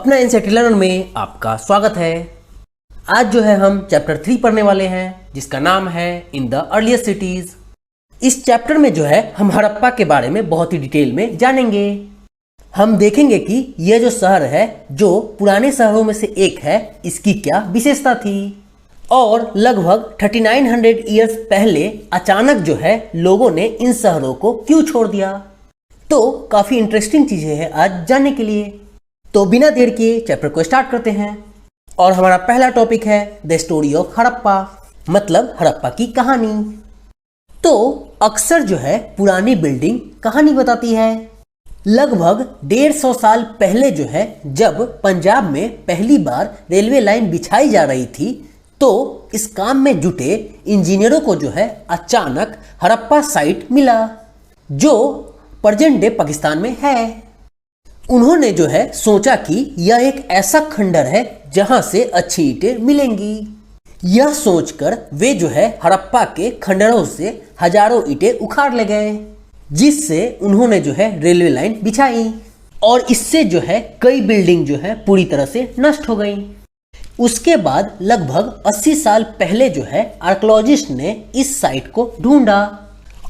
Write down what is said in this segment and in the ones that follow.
अपना NCERT learner में आपका स्वागत है। आज जो है हम चैप्टर 3 पढ़ने वाले हैं जिसका नाम है इन द अर्लिएस्ट सिटीज। इस चैप्टर में जो है हम हड़प्पा के बारे में बहुत ही डिटेल में जानेंगे। हम देखेंगे कि यह जो शहर है जो पुराने शहरों में से एक है, इसकी क्या विशेषता थी और लगभग 3900 ईयर्स पहले अचानक जो है लोगों ने इन शहरों को क्यों छोड़ दिया। तो काफी इंटरेस्टिंग चीजें हैं आज जानने के लिए। तो बिना देर किए चैप्टर को स्टार्ट करते हैं और हमारा पहला टॉपिक है द स्टोरी ऑफ हड़प्पा, मतलब हड़प्पा की कहानी। तो अक्सर जो है पुरानी बिल्डिंग कहानी बताती है। लगभग 150 साल पहले जो है जब पंजाब में पहली बार रेलवे लाइन बिछाई जा रही थी तो इस काम में जुटे इंजीनियरों को जो है अचानक हड़प्पा साइट मिला जो प्रेजेंट डे पाकिस्तान में है। उन्होंने जो है सोचा कि यह एक ऐसा खंडर है जहां से अच्छी ईंटें मिलेंगी। यह सोचकर वे जो है हड़प्पा के खंडरों से हजारों ईंटें उखाड़ ले गए, जिससे उन्होंने जो है रेलवे लाइन बिछाई और इससे जो है कई बिल्डिंग जो है पूरी तरह से नष्ट हो गई। उसके बाद लगभग 80 साल पहले जो है आर्कियोलॉजिस्ट ने इस साइट को ढूंढा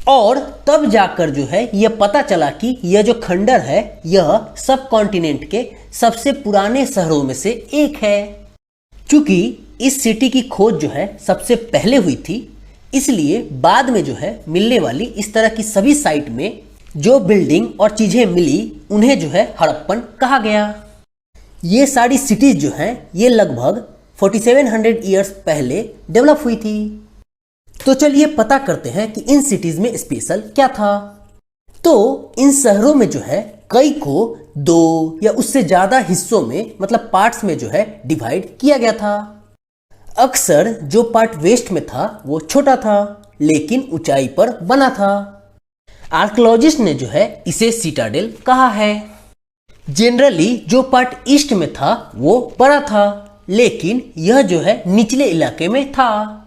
और तब जाकर जो है यह पता चला कि यह जो खंडर है यह सब कॉन्टिनेंट के सबसे पुराने शहरों में से एक है। क्योंकि इस सिटी की खोज जो है सबसे पहले हुई थी, इसलिए बाद में जो है मिलने वाली इस तरह की सभी साइट में जो बिल्डिंग और चीजें मिली उन्हें जो है हड़प्पन कहा गया। ये सारी सिटीज जो हैं ये लगभग 4700 ईयर्स पहले डेवलप हुई थी। तो चलिए पता करते हैं कि इन सिटीज में स्पेशल क्या था। तो इन शहरों में जो है कई को 2 या उससे ज्यादा हिस्सों में मतलब पार्ट्स में जो है डिवाइड किया गया था। अक्सर जो पार्ट वेस्ट में था वो छोटा था लेकिन ऊंचाई पर बना था। आर्कियोलॉजिस्ट ने जो है इसे सिटाडेल कहा है। जनरली जो पार्ट ईस्ट में था वो बड़ा था लेकिन यह जो है निचले इलाके में था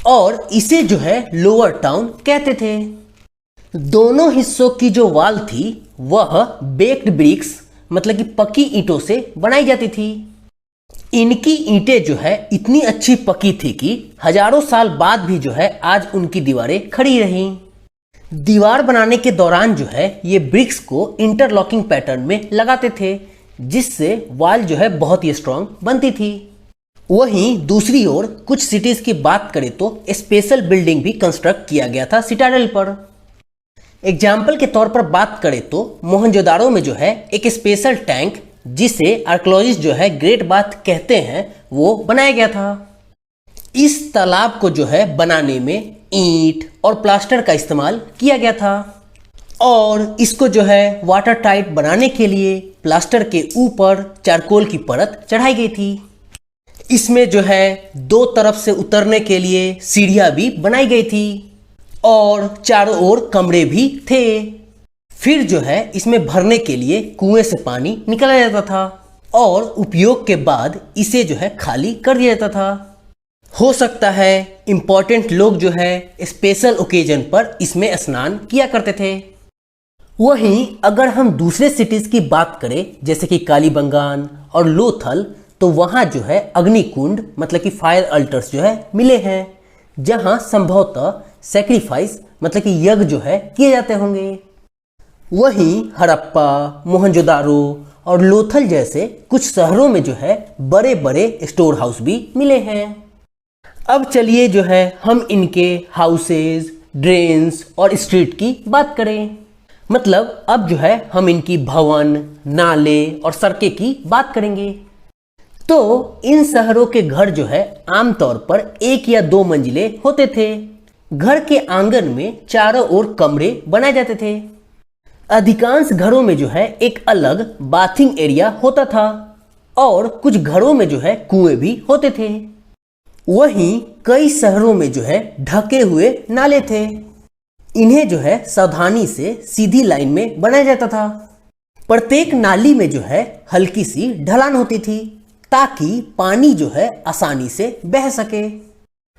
और इसे जो है लोअर टाउन कहते थे। दोनों हिस्सों की जो वाल थी वह बेक्ड ब्रिक्स मतलब कि पकी ईंटों से बनाई जाती थी। इनकी ईंटें जो है इतनी अच्छी पकी थी कि हजारों साल बाद भी जो है आज उनकी दीवारें खड़ी रहीं। दीवार बनाने के दौरान जो है ये ब्रिक्स को इंटरलॉकिंग पैटर्न में लगाते थे जिससे वाल जो है बहुत ही स्ट्रांग बनती थी। वहीं दूसरी ओर कुछ सिटीज की बात करें तो स्पेशल बिल्डिंग भी कंस्ट्रक्ट किया गया था सिटाडेल पर। एग्जाम्पल के तौर पर बात करें तो मोहनजोदारो में जो है एक स्पेशल टैंक जिसे आर्कियोलॉजिस्ट जो है ग्रेट बाथ कहते हैं वो बनाया गया था। इस तालाब को जो है बनाने में ईंट और प्लास्टर का इस्तेमाल किया गया था और इसको जो है वाटर टाइट बनाने के लिए प्लास्टर के ऊपर चारकोल की परत चढ़ाई गई थी। इसमें जो है 2 तरफ से उतरने के लिए सीढ़ियां भी बनाई गई थी और चारों ओर कमरे भी थे। फिर जो है इसमें भरने के लिए कुएं से पानी निकाला जाता था और उपयोग के बाद इसे जो है खाली कर दिया जाता था। हो सकता है इंपॉर्टेंट लोग जो है स्पेशल ओकेजन पर इसमें स्नान किया करते थे। वहीं अगर हम दूसरे सिटीज की बात करें जैसे कि कालीबंगान और लोथल तो वहां जो है अग्निकुंड मतलब कि फायर अल्टर्स जो है मिले हैं जहां संभवतः सैक्रिफाइस मतलब कि यज्ञ जो है किए जाते होंगे। वहीं हड़प्पा, मोहनजोदारो और लोथल जैसे कुछ शहरों में जो है बड़े बड़े स्टोर हाउस भी मिले हैं। अब चलिए जो है हम इनके हाउसेज, ड्रेन्स और स्ट्रीट की बात करें। मतलब अब जो है हम इनकी भवन, नाले और सड़कें की बात करेंगे। तो इन शहरों के घर जो है आमतौर पर 1 या 2 मंजिले होते थे। घर के आंगन में चारों ओर कमरे बनाए जाते थे। अधिकांश घरों में जो है एक अलग बाथिंग एरिया होता था और कुछ घरों में जो है कुएं भी होते थे। वहीं कई शहरों में जो है ढके हुए नाले थे। इन्हें जो है सावधानी से सीधी लाइन में बनाया जाता था। प्रत्येक नाली में जो है हल्की सी ढलान होती थी ताकि पानी जो है आसानी से बह सके।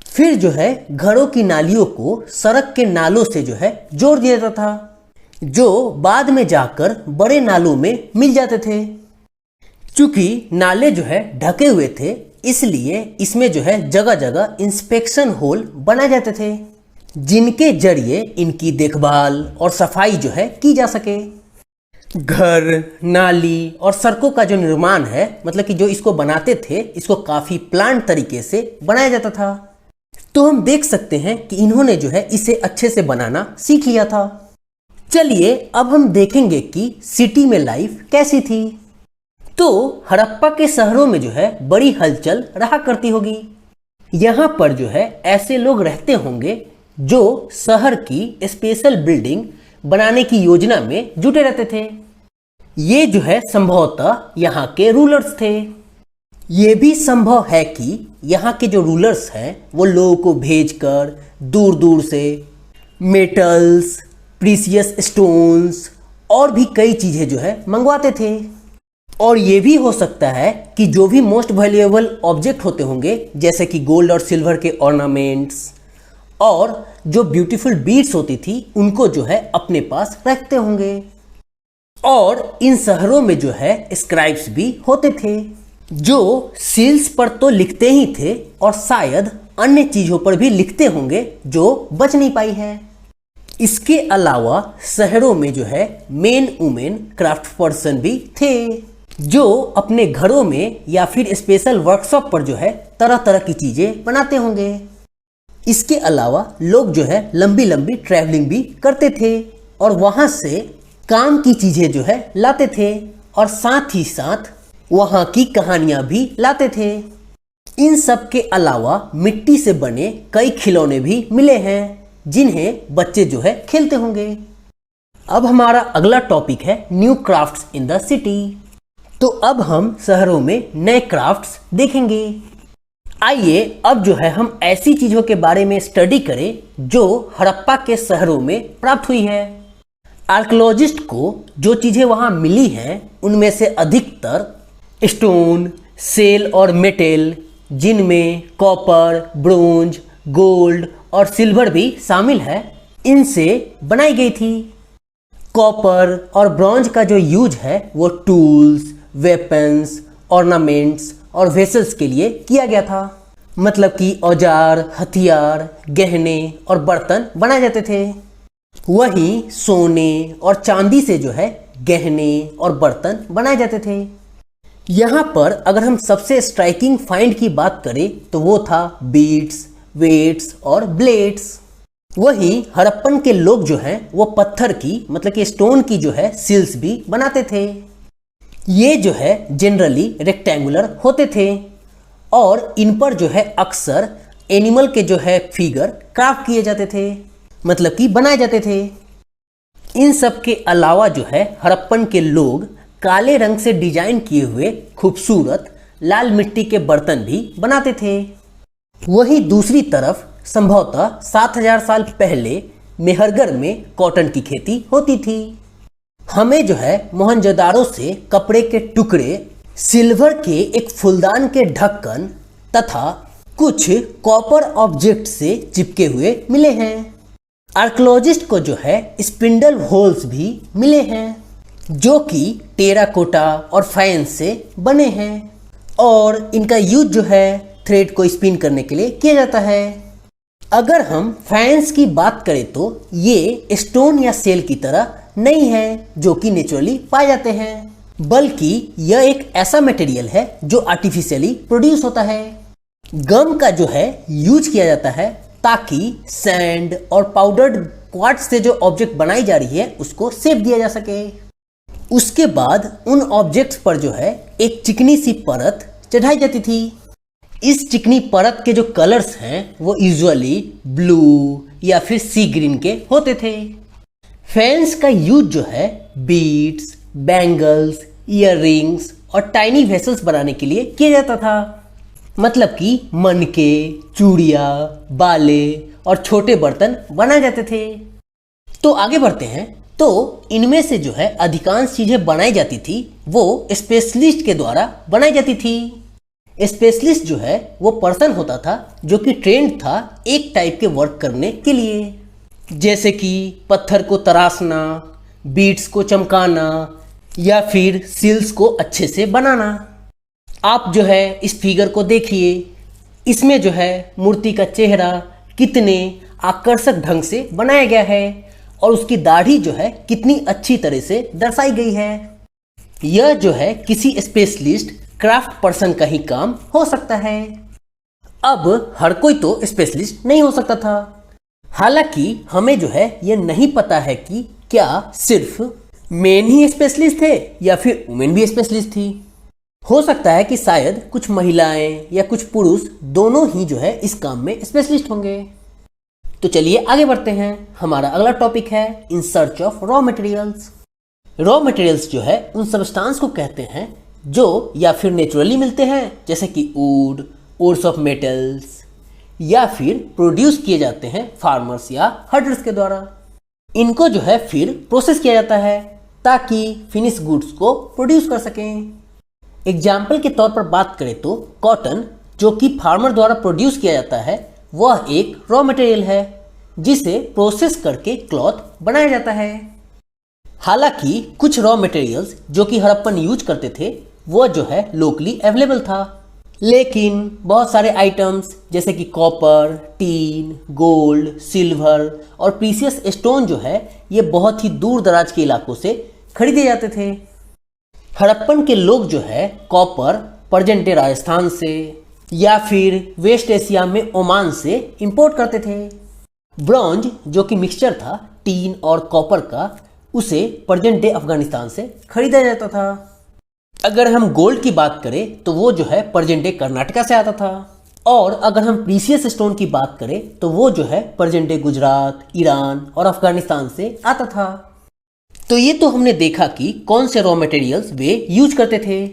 फिर जो है घरों की नालियों को सड़क के नालों से जो है जोड़ दिया जाता था जो बाद में जाकर बड़े नालों में मिल जाते थे। चूंकि नाले जो है ढके हुए थे, इसलिए इसमें जो है जगह जगह इंस्पेक्शन होल बनाए जाते थे, जिनके जरिए इनकी देखभाल और सफाई जो है की जा सके। घर, नाली और सड़कों का जो निर्माण है, मतलब कि जो इसको बनाते थे, इसको काफी प्लान तरीके से बनाया जाता था। तो हम देख सकते हैं कि इन्होंने जो है इसे अच्छे से बनाना सीख लिया था। चलिए अब हम देखेंगे कि सिटी में लाइफ कैसी थी। तो हड़प्पा के शहरों में जो है बड़ी हलचल रहा करती होगी। यहाँ पर जो है ऐसे लोग रहते होंगे जो शहर की स्पेशल बिल्डिंग बनाने की योजना में जुटे रहते थे। ये जो है संभवतः यहाँ के रूलर्स थे। ये भी संभव है कि यहाँ के जो रूलर्स हैं वो लोगों को भेजकर दूर दूर से मेटल्स, प्रीसियस स्टोन्स और भी कई चीज़ें जो है मंगवाते थे। और ये भी हो सकता है कि जो भी मोस्ट वैल्यूएबल ऑब्जेक्ट होते होंगे, जैसे कि गोल्ड और सिल्वर के ऑर्नामेंट्स और जो ब्यूटीफुल बीड्स होती थी, उनको जो है अपने पास रखते होंगे। और इन शहरों में जो है स्क्राइब्स भी होते थे, जो सील्स पर तो लिखते ही थे और शायद अन्य चीज़ों पर भी लिखते होंगे जो बच नहीं पाई है। इसके अलावा शहरों में जो है मेन वुमेन क्राफ्ट पर्सन भी थे, जो अपने घरों में या फिर स्पेशल वर्कशॉप पर जो है तरह तरह की चीज़ें बनाते होंगे। इसके अलावा लोग जो है लंबी लंबी ट्रैवलिंग भी करते थे और वहाँ से काम की चीज़ें जो है लाते थे और साथ ही साथ वहाँ की कहानियाँ भी लाते थे। इन सब के अलावा मिट्टी से बने कई खिलौने भी मिले हैं, जिन्हें बच्चे जो है खेलते होंगे। अब हमारा अगला टॉपिक है new crafts in the city. तो अब हम शहरों में नए क्राफ्ट्स देखेंगे। आइए अब जो है हम ऐसी चीज़ों के बारे में स्टडी करें जो हड़प्पा के शहरों में प्राप्त हुई है। आर्कियोलॉजिस्ट को जो चीज़ें वहाँ मिली हैं उनमें से अधिकतर स्टोन, सेल और मेटल, जिनमें कॉपर, ब्रोंज, गोल्ड और सिल्वर भी शामिल है, इनसे बनाई गई थी। कॉपर और ब्रॉन्ज का जो यूज है वो टूल्स, वेपन्स, ऑर्नामेंट्स और वेसल्स के लिए किया गया था। मतलब कि औजार, हथियार, गहने और बर्तन बनाए जाते थे। वहीं सोने और चांदी से जो है गहने और बर्तन बनाए जाते थे। यहाँ पर अगर हम सबसे स्ट्राइकिंग फाइंड की बात करें तो वो था बीड्स, वेट्स और ब्लेड्स। वहीं हड़प्पन के लोग जो हैं वो पत्थर की, मतलब कि स्टोन की जो है सील्स भी बनाते थे। ये जो है जनरली रेक्टेंगुलर होते थे और इन पर जो है अक्सर एनिमल के जो है फिगर क्राफ्ट किए जाते थे, मतलब कि बनाए जाते थे। इन सब के अलावा जो है हड़प्पन के लोग काले रंग से डिजाइन किए हुए खूबसूरत लाल मिट्टी के बर्तन भी बनाते थे। वहीं दूसरी तरफ संभवतः 7000 साल पहले मेहरगढ़ में कॉटन की खेती होती थी। हमें जो है मोहनजोदाड़ो से कपड़े के टुकड़े, सिल्वर के एक फूलदान के ढक्कन तथा कुछ कॉपर ऑब्जेक्ट से चिपके हुए मिले हैं। आर्कियोलॉजिस्ट को जो है स्पिंडल होल्स भी मिले हैं, जो कि टेराकोटा और फाइंस से बने हैं और इनका यूज जो है थ्रेड को स्पिन करने के लिए किया जाता है। अगर हम फाइंस की बात करें तो ये स्टोन या सेल की तरह नहीं है जो कि नेचुरली पाए जाते हैं, बल्कि यह एक ऐसा मटेरियल है जो आर्टिफिशियली प्रोड्यूस होता है। गम का जो है यूज किया जाता है ताकि सैंड और पाउडर्ड क्वार्ट्ज से जो ऑब्जेक्ट बनाई जा रही है उसको शेप दिया जा सके। उसके बाद उन ऑब्जेक्ट्स पर जो है एक चिकनी सी परत चढ़ाई जाती थी। इस चिकनी परत के जो कलर्स हैं वो यूजुअली ब्लू या फिर सी ग्रीन के होते थे। फैंस का यूज जो है बीड्स, बैंगल्स, ईयररिंग्स और टाइनी वेसल्स बनाने के लिए किया जाता था। मतलब कि मनके, चूड़ियाँ, बाले और छोटे बर्तन बनाए जाते थे। तो आगे बढ़ते हैं। तो इनमें से जो है अधिकांश चीज़ें बनाई जाती थी वो स्पेशलिस्ट के द्वारा बनाई जाती थी। स्पेशलिस्ट जो है वो पर्सन होता था जो कि ट्रेंड था एक टाइप के वर्क करने के लिए, जैसे कि पत्थर को तराशना, बीड्स को चमकाना, या फिर सील्स को अच्छे से बनाना। आप जो है इस फिगर को देखिए, इसमें जो है मूर्ति का चेहरा कितने आकर्षक ढंग से बनाया गया है और उसकी दाढ़ी जो है कितनी अच्छी तरह से दर्शाई गई है। यह जो है किसी स्पेशलिस्ट क्राफ्ट पर्सन का ही काम हो सकता है। अब हर कोई तो स्पेशलिस्ट नहीं हो सकता था। हालांकि हमें जो है यह नहीं पता है कि क्या सिर्फ मेन ही स्पेशलिस्ट थे या फिर वुमेन भी स्पेशलिस्ट थी। हो सकता है कि शायद कुछ महिलाएं या कुछ पुरुष दोनों ही जो है इस काम में स्पेशलिस्ट होंगे। तो चलिए आगे बढ़ते हैं। हमारा अगला टॉपिक है in search of raw materials. Raw materials जो है उन सब्सटेंस को कहते हैं जो या फिर नेचुरली मिलते हैं, जैसे कि वुड, ओर्स ऑफ मेटल्स, या फिर प्रोड्यूस किए जाते हैं फार्मर्स या हर्डर्स के द्वारा। इनको जो है फिर प्रोसेस किया जाता है ताकि फिनिश गुड्स को प्रोड्यूस कर सकें। एग्जाम्पल के तौर पर बात करें तो कॉटन जो कि फार्मर द्वारा प्रोड्यूस किया जाता है वह एक रॉ मटेरियल है जिसे प्रोसेस करके क्लॉथ बनाया जाता है। हालांकि कुछ रॉ मटेरियल्स जो कि हड़प्पन यूज करते थे वह जो है लोकली अवेलेबल था, लेकिन बहुत सारे आइटम्स जैसे कि कॉपर, टीन, गोल्ड, सिल्वर और प्रीशियस स्टोन जो है ये बहुत ही दूर दराज के इलाकों से खरीदे जाते थे। हड़प्पन के लोग जो है कॉपर प्रेजेंट डे राजस्थान से या फिर वेस्ट एशिया में ओमान से इंपोर्ट करते थे। ब्रॉन्ज जो कि मिक्सचर था टीन और कॉपर का, उसे प्रेजेंट डे अफगानिस्तान से खरीदा जाता था। अगर हम गोल्ड की बात करें तो वो जो है प्रेजेंट डे कर्नाटका से आता था, और अगर हम प्रीशियस स्टोन की बात करें तो वो जो है प्रेजेंट डे गुजरात, ईरान और अफगानिस्तान से आता था। तो ये तो हमने देखा कि कौन से रॉ मटेरियल्स वे यूज करते थे।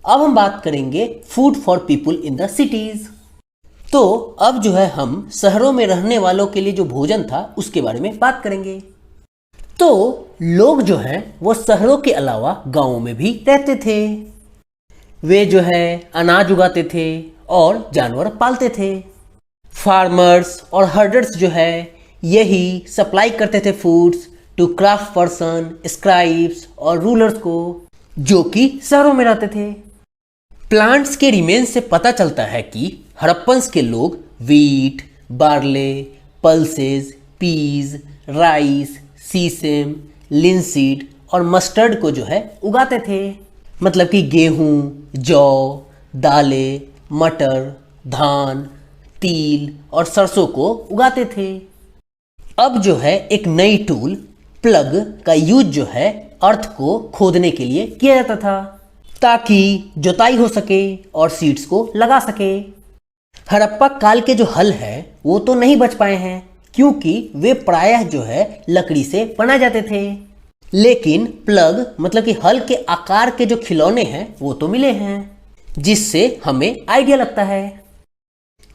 अब हम बात करेंगे food for people in the cities. तो अब जो है हम शहरों में रहने वालों के लिए जो भोजन था उसके बारे में बात करेंगे। तो लोग जो हैं वो शहरों के अलावा गांवों में भी रहते थे। वे जो है अनाज उगाते थे और जानवर पालते थे। फार्मर्स और हर्डर्स जो है यही सप्लाई करते थे foods to craft person, scribes और रूलर्स को जो कि शहरों में रहते थे। प्लांट्स के रिमेन्स से पता चलता है कि हड़प्पन्स के लोग wheat, barley, pulses, peas, rice, sesame, linseed और मस्टर्ड को जो है उगाते थे। मतलब कि गेहूं, जौ, दालें, मटर, धान, तिल और सरसों को उगाते थे। अब जो है एक नई टूल प्लग का यूज जो है अर्थ को खोदने के लिए किया जाता था ताकि जुताई हो सके और सीड्स को लगा सके। हड़प्पा काल के जो हल है वो तो नहीं बच पाए हैं क्योंकि वे प्रायः जो है लकड़ी से बनाए जाते थे, लेकिन प्लग मतलब कि हल के आकार के जो खिलौने हैं वो तो मिले हैं, जिससे हमें आइडिया लगता है।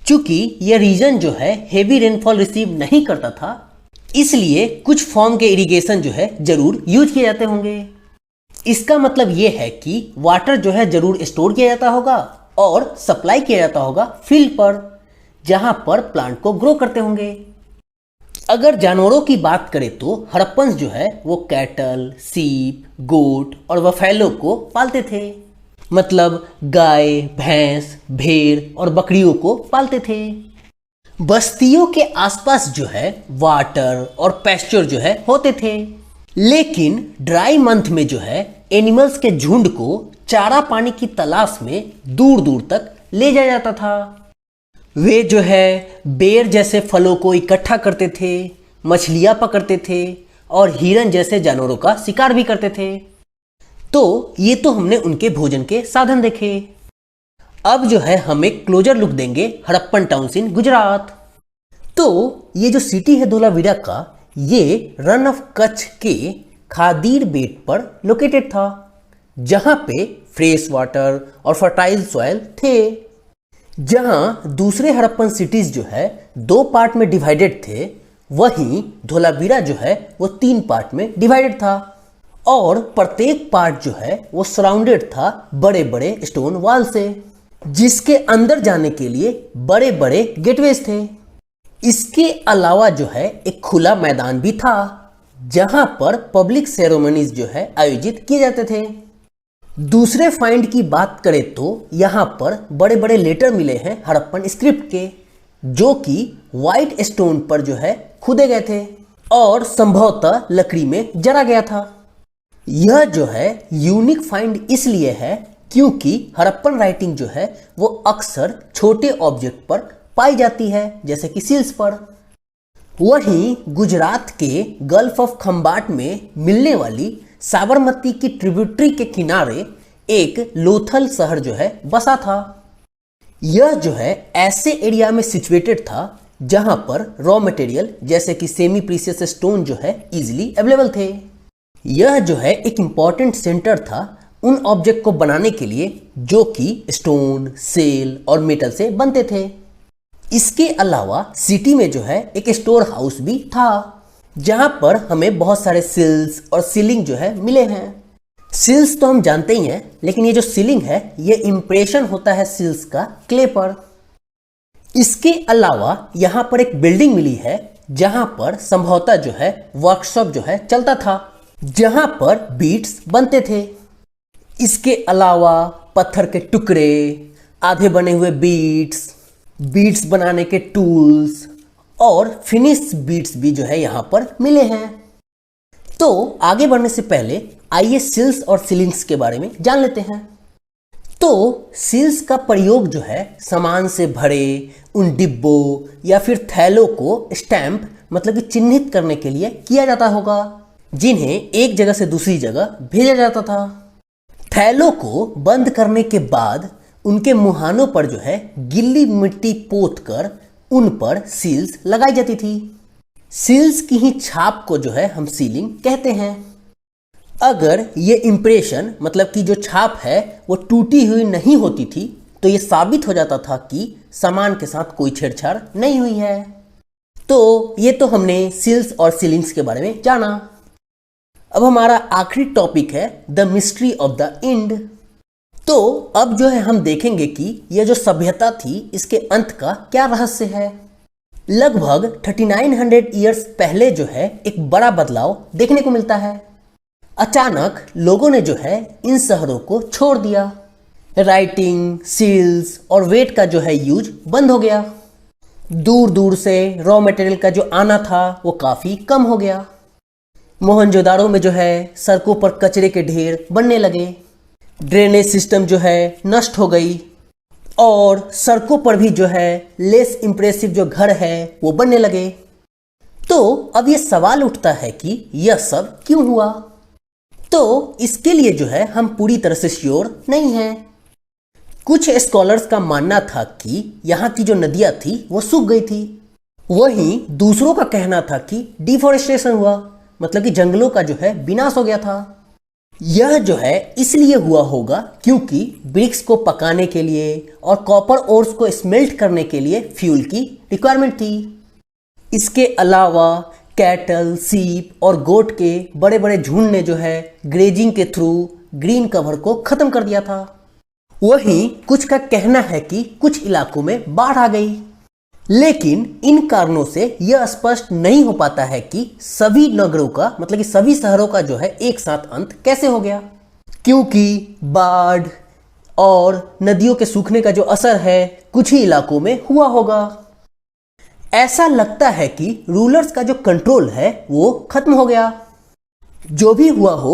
चूंकि यह रीजन जो है हेवी रेनफॉल रिसीव नहीं करता था, इसलिए कुछ फॉर्म के इरिगेशन जो है जरूर यूज किए जाते होंगे। इसका मतलब यह है कि वाटर जो है जरूर स्टोर किया जाता होगा और सप्लाई किया जाता होगा फील्ड पर, जहां पर प्लांट को ग्रो करते होंगे। अगर जानवरों की बात करें तो हड़प्पन्स जो है वो कैटल, सीप, गोट और बफेलो को पालते थे। मतलब गाय, भैंस, भेड़ और बकरियों को पालते थे। बस्तियों के आसपास जो है वाटर और पैस्चर जो है होते थे, लेकिन ड्राई मंथ में जो है एनिमल्स के झुंड को चारा पानी की तलाश में दूर दूर तक ले जाया जाता था। वे जो है बेर जैसे फलों को इकट्ठा करते थे, मछलियां पकड़ते थे और हिरन जैसे जानवरों का शिकार भी करते थे। तो ये तो हमने उनके भोजन के साधन देखे। अब जो है हम एक क्लोजर लुक देंगे हड़प्पन टाउन्स इन गुजरात। तो ये जो सिटी है धोलावीरा का, ये रन ऑफ कच्छ के खादीर बेट पर लोकेटेड था, जहां पे फ्रेश वाटर और फर्टाइल सॉइल थे। जहां दूसरे हड़प्पन सिटीज जो है 2 पार्ट में डिवाइडेड थे, वहीं धोलावीरा जो है वो 3 पार्ट में डिवाइडेड था और प्रत्येक पार्ट जो है वो सराउंडेड था बड़े बड़े स्टोन वॉल से, जिसके अंदर जाने के लिए बड़े बड़े गेटवेज थे। इसके अलावा जो है एक खुला मैदान भी था जहां पर पब्लिक सेरेमनीज जो है आयोजित किए जाते थे। दूसरे फाइंड की बात करें तो यहां पर बड़े बड़े लेटर मिले हैं हड़प्पन स्क्रिप्ट के, जो कि व्हाइट स्टोन पर जो है खुदे गए थे और संभवतः लकड़ी में जरा गया था। यह जो है यूनिक फाइंड इसलिए है क्योंकि हड़प्पन राइटिंग जो है वो अक्सर छोटे ऑब्जेक्ट पर पाई जाती है, जैसे कि सील्स पर। वहीं गुजरात के गल्फ ऑफ खंबाट में मिलने वाली साबरमती की ट्रिब्यूटरी के किनारे एक लोथल शहर जो है बसा था। यह जो है ऐसे एरिया में सिचुएटेड था जहां पर रॉ मटेरियल जैसे कि सेमी प्रीशियस स्टोन जो है इजीली अवेलेबल थे। यह जो है एक इंपॉर्टेंट सेंटर था उन ऑब्जेक्ट को बनाने के लिए जो कि स्टोन, सेल और मेटल से बनते थे। इसके अलावा सिटी में जो है एक स्टोर हाउस भी था जहां पर हमें बहुत सारे सील्स और सीलिंग जो है मिले हैं। सील्स तो हम जानते ही हैं, लेकिन ये जो सीलिंग है ये इंप्रेशन होता है सील्स का क्ले पर। इसके अलावा यहां पर एक बिल्डिंग मिली है जहां पर संभवतः जो है वर्कशॉप जो है चलता था, जहां पर बीट्स बनते थे। इसके अलावा पत्थर के टुकड़े, आधे बने हुए बीट्स बनाने के टूल्स और फिनिश बीट्स भी जो है यहां पर मिले हैं। तो आगे बढ़ने से पहले आइए सील्स और सीलिंग्स के बारे में जान लेते हैं। तो सील्स का प्रयोग जो है सामान से भरे उन डिब्बों या फिर थैलों को स्टैंप मतलब कि चिन्हित करने के लिए किया जाता होगा, जिन्हें एक जगह से दूसरी जगह भेजा जाता था। थैलों को बंद करने के बाद उनके मुहानों पर जो है गिल्ली मिट्टी पोत कर उन पर सील्स लगाई जाती थी। सील्स की ही छाप को जो है हम सीलिंग कहते हैं। अगर ये इंप्रेशन मतलब कि जो छाप है वो टूटी हुई नहीं होती थी तो ये साबित हो जाता था कि सामान के साथ कोई छेड़छाड़ नहीं हुई है। तो ये तो हमने सील्स और सीलिंग्स के बारे में जाना। अब हमारा आखिरी टॉपिक है the mystery of the end. तो अब जो है हम देखेंगे कि यह जो सभ्यता थी इसके अंत का क्या रहस्य है। लगभग 3900 ईयर्स पहले जो है एक बड़ा बदलाव देखने को मिलता है। अचानक लोगों ने जो है इन शहरों को छोड़ दिया। राइटिंग, सील्स और वेट का जो है यूज बंद हो गया। दूर दूर से रॉ मटेरियल का जो आना था वो काफी कम हो गया। मोहनजोदाड़ो में जो है सड़कों पर कचरे के ढेर बनने लगे। ड्रेनेज सिस्टम जो है नष्ट हो गई और सड़कों पर भी जो है लेस इंप्रेसिव जो घर है वो बनने लगे। तो अब ये सवाल उठता है कि यह सब क्यों हुआ। तो इसके लिए जो है हम पूरी तरह से श्योर नहीं हैं। कुछ स्कॉलर्स का मानना था कि यहाँ की जो नदियाँ थी वो सूख गई थी। वहीं दूसरों का कहना था कि डिफॉरेस्टेशन हुआ, मतलब कि जंगलों का जो है विनाश हो गया था। यह जो है इसलिए हुआ होगा क्योंकि ब्रिक्स को पकाने के लिए और कॉपर ओर्स को स्मेल्ट करने के लिए फ्यूल की रिक्वायरमेंट थी। इसके अलावा कैटल, सीप और गोट के बड़े बड़े झुंड ने जो है ग्रेजिंग के थ्रू ग्रीन कवर को खत्म कर दिया था। वहीं कुछ का कहना है कि कुछ इलाकों में बाढ़ आ गई, लेकिन इन कारणों से यह स्पष्ट नहीं हो पाता है कि सभी नगरों का मतलब कि सभी शहरों का जो है एक साथ अंत कैसे हो गया, क्योंकि बाढ़ और नदियों के सूखने का जो असर है कुछ ही इलाकों में हुआ होगा। ऐसा लगता है कि रूलर्स का जो कंट्रोल है वो खत्म हो गया। जो भी हुआ हो,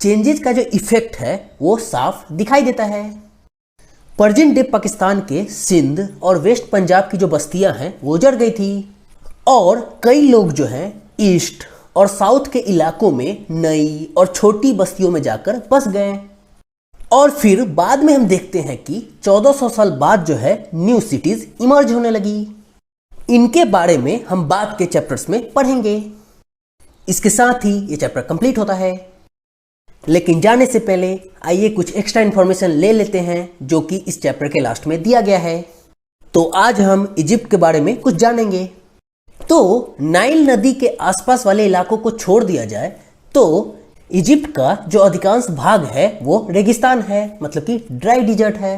चेंजेस का जो इफेक्ट है वो साफ दिखाई देता है। प्रेजेंट डे पाकिस्तान के सिंध और वेस्ट पंजाब की जो बस्तियां हैं वो जड़ गई थी और कई लोग जो हैं ईस्ट और साउथ के इलाकों में नई और छोटी बस्तियों में जाकर बस गए। और फिर बाद में हम देखते हैं कि 1400 साल बाद जो है न्यू सिटीज इमर्ज होने लगी। इनके बारे में हम बाद के चैप्टर्स में पढ़ेंगे। इसके साथ ही ये चैप्टर कंप्लीट होता है, लेकिन जाने से पहले आइए कुछ एक्स्ट्रा इन्फॉर्मेशन ले लेते हैं जो कि इस चैप्टर के लास्ट में दिया गया है। तो आज हम इजिप्ट के बारे में कुछ जानेंगे। तो नाइल नदी के आसपास वाले इलाकों को छोड़ दिया जाए तो इजिप्ट का जो अधिकांश भाग है वो रेगिस्तान है, मतलब कि ड्राई डिजर्ट है।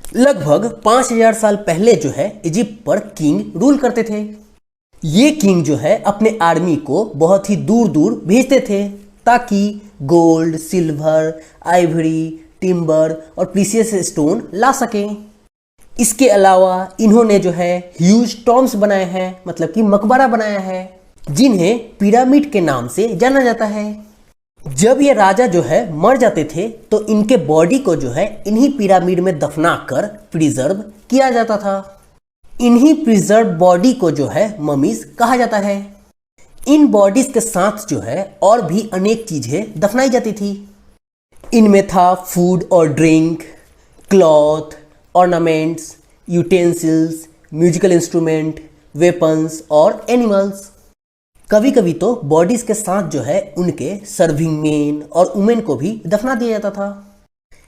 लगभग 5000 साल पहले जो है इजिप्ट पर किंग रूल करते थे। ये किंग जो है अपने आर्मी को बहुत ही दूर दूर भेजते थे ताकि गोल्ड, सिल्वर, आइवरी, टिम्बर और प्रीशियस स्टोन ला सकें। इसके अलावा इन्होंने जो है ह्यूज टॉम्ब्स बनाए हैं, मतलब कि मकबरा बनाया है, जिन्हें पिरामिड के नाम से जाना जाता है। जब ये राजा जो है मर जाते थे तो इनके बॉडी को जो है इन्हीं पिरामिड में दफना कर प्रिजर्व किया जाता था। इन्हीं प्रिजर्व बॉडी को जो है ममीज कहा जाता है। इन बॉडीज के साथ जो है और भी अनेक चीजें दफनाई जाती थी। इनमें था फूड और drink, cloth, ornaments, utensils, musical instrument, weapons और एनिमल्स। कभी कभी तो बॉडीज के साथ जो है उनके सर्विंग मेन और वुमेन को भी दफना दिया जाता था।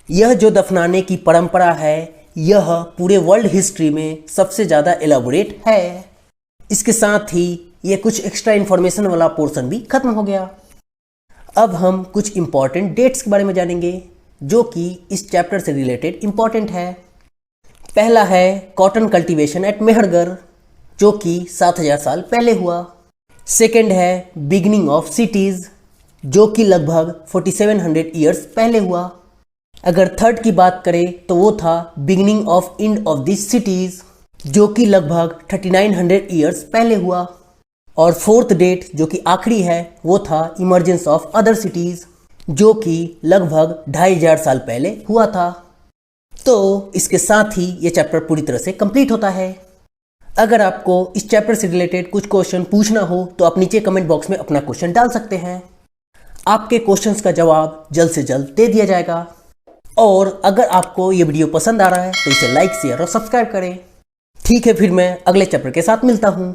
यह जो दफनाने की परंपरा है यह पूरे वर्ल्ड हिस्ट्री में सबसे ज़्यादा एलाबोरेट है। इसके साथ ही ये कुछ एक्स्ट्रा इन्फॉर्मेशन वाला पोर्शन भी खत्म हो गया। अब हम कुछ इंपॉर्टेंट डेट्स के बारे में जानेंगे जो कि इस चैप्टर से रिलेटेड इंपॉर्टेंट है। पहला है कॉटन कल्टीवेशन एट मेहरगढ़ जो कि 7000 साल पहले हुआ। सेकेंड है बिगनिंग ऑफ सिटीज़ जो कि लगभग 4700 ईयर्स पहले हुआ। अगर थर्ड की बात करें तो वो था beginning of end of this cities जो कि लगभग 3900 ईयर्स पहले हुआ। और फोर्थ डेट जो कि आखिरी है वो था इमर्जेंस ऑफ अदर सिटीज़ जो कि लगभग 2500 साल पहले हुआ था। तो इसके साथ ही ये चैप्टर पूरी तरह से कंप्लीट होता है। अगर आपको इस चैप्टर से रिलेटेड कुछ क्वेश्चन पूछना हो तो आप नीचे कमेंट बॉक्स में अपना क्वेश्चन डाल सकते हैं। आपके क्वेश्चंस का जवाब जल्द से जल्द दे दिया जाएगा। और अगर आपको ये वीडियो पसंद आ रहा है तो इसे लाइक, शेयर और सब्सक्राइब करें। ठीक है, फिर मैं अगले चैप्टर के साथ मिलता हूँ।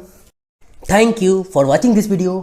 Thank you for watching this video.